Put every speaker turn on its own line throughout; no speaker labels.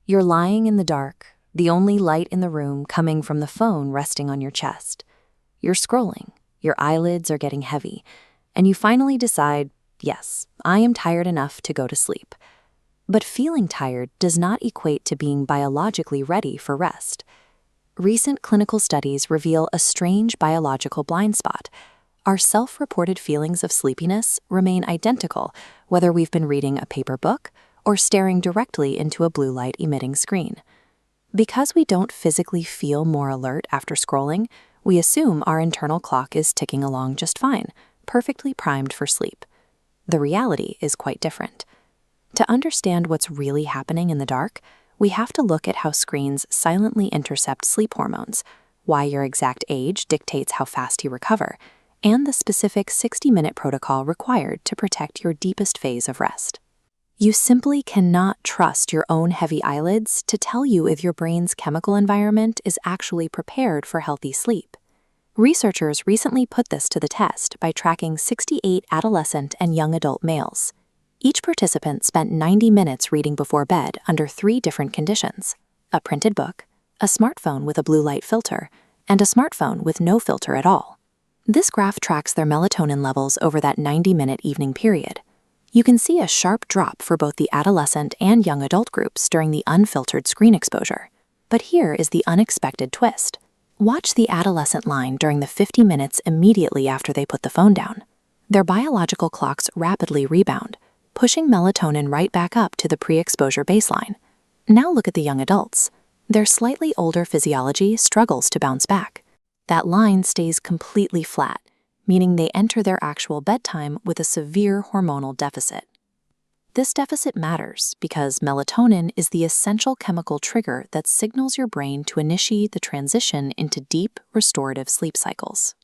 You're lying in the dark, the only light in the room coming from the phone resting on your chest. You're scrolling, your eyelids are getting heavy, and you finally decide, yes, I am tired enough to go to sleep. But feeling tired does not equate to being biologically ready for rest. Recent clinical studies reveal a strange biological blind spot. Our self-reported feelings of sleepiness remain identical whether we've been reading a paper book or staring directly into a blue light emitting screen. Because we don't physically feel more alert after scrolling, we assume our internal clock is ticking along just fine, perfectly primed for sleep. The reality is quite different. To understand what's really happening in the dark, we have to look at how screens silently intercept sleep hormones, why your exact age dictates how fast you recover, and the specific 60-minute protocol required to protect your deepest phase of rest. You simply cannot trust your own heavy eyelids to tell you if your brain's chemical environment is actually prepared for healthy sleep. Researchers recently put this to the test by tracking 68 adolescent and young adult males. Each participant spent 90 minutes reading before bed under 3 different conditions: a printed book, a smartphone with a blue light filter, and a smartphone with no filter at all. This graph tracks their melatonin levels over that 90-minute evening period. You can see a sharp drop for both the adolescent and young adult groups during the unfiltered screen exposure. But here is the unexpected twist. Watch the adolescent line during the 50 minutes immediately after they put the phone down. Their biological clocks rapidly rebound, pushing melatonin right back up to the pre-exposure baseline. Now look at the young adults. Their slightly older physiology struggles to bounce back. That line stays completely flat, meaning they enter their actual bedtime with a severe hormonal deficit. This deficit matters because melatonin is the essential chemical trigger that signals your brain to initiate the transition into deep, restorative sleep cycles.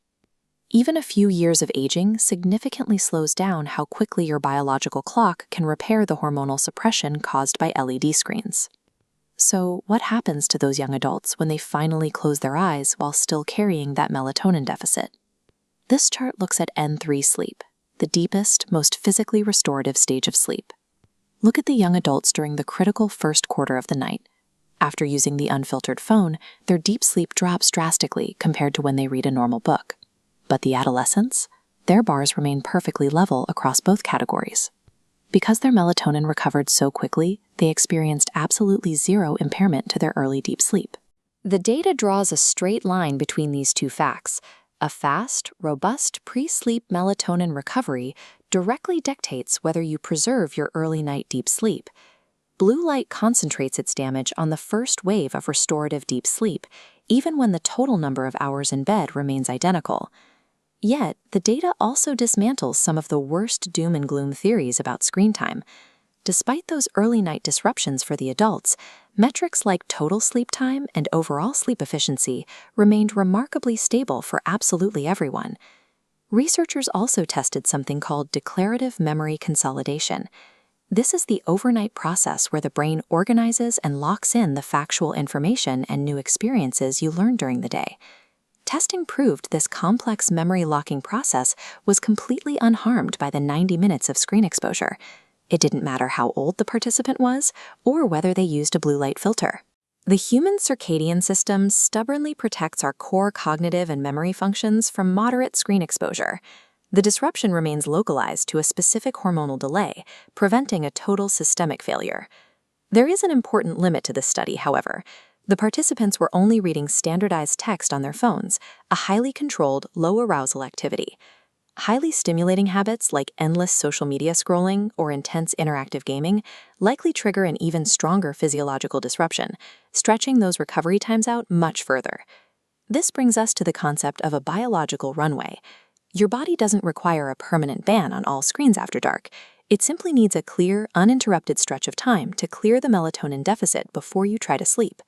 Even a few years of aging significantly slows down how quickly your biological clock can repair the hormonal suppression caused by LED screens. So, what happens to those young adults when they finally close their eyes while still carrying that melatonin deficit? This chart looks at N3 sleep, the deepest, most physically restorative stage of sleep. Look at the young adults during the critical first quarter of the night. After using the unfiltered phone, their deep sleep drops drastically compared to when they read a normal book. But the adolescents? Their bars remain perfectly level across both categories. Because their melatonin recovered so quickly, they experienced absolutely zero impairment to their early deep sleep. The data draws a straight line between these two facts. A fast, robust pre-sleep melatonin recovery directly dictates whether you preserve your early night deep sleep. Blue light concentrates its damage on the first wave of restorative deep sleep, even when the total number of hours in bed remains identical. Yet, the data also dismantles some of the worst doom and gloom theories about screen time. Despite those early night disruptions for the adults, metrics like total sleep time and overall sleep efficiency remained remarkably stable for absolutely everyone. Researchers also tested something called declarative memory consolidation. This is the overnight process where the brain organizes and locks in the factual information and new experiences you learned during the day. Testing proved this complex memory locking process was completely unharmed by the 90 minutes of screen exposure. It didn't matter how old the participant was or whether they used a blue light filter. The human circadian system stubbornly protects our core cognitive and memory functions from moderate screen exposure. The disruption remains localized to a specific hormonal delay, preventing a total systemic failure. There is an important limit to this study, however. The participants were only reading standardized text on their phones, a highly controlled, low-arousal activity. Highly stimulating habits like endless social media scrolling or intense interactive gaming likely trigger an even stronger physiological disruption, stretching those recovery times out much further. This brings us to the concept of a biological runway. Your body doesn't require a permanent ban on all screens after dark. It simply needs a clear, uninterrupted stretch of time to clear the melatonin deficit before you try to sleep.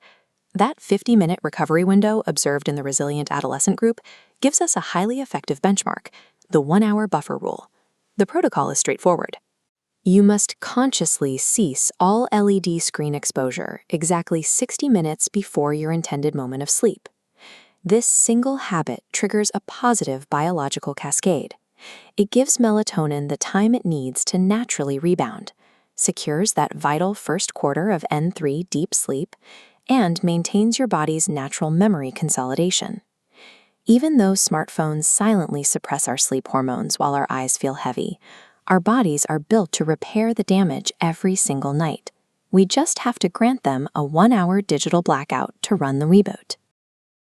That 50-minute recovery window observed in the resilient adolescent group gives us a highly effective benchmark, the 1-hour buffer rule. The protocol is straightforward. You must consciously cease all LED screen exposure exactly 60 minutes before your intended moment of sleep. This single habit triggers a positive biological cascade. It gives melatonin the time it needs to naturally rebound. secures that vital first quarter of N3 deep sleep, and maintains your body's natural memory consolidation. Even though smartphones silently suppress our sleep hormones while our eyes feel heavy, our bodies are built to repair the damage every single night. We just have to grant them a 1-hour digital blackout to run the reboot.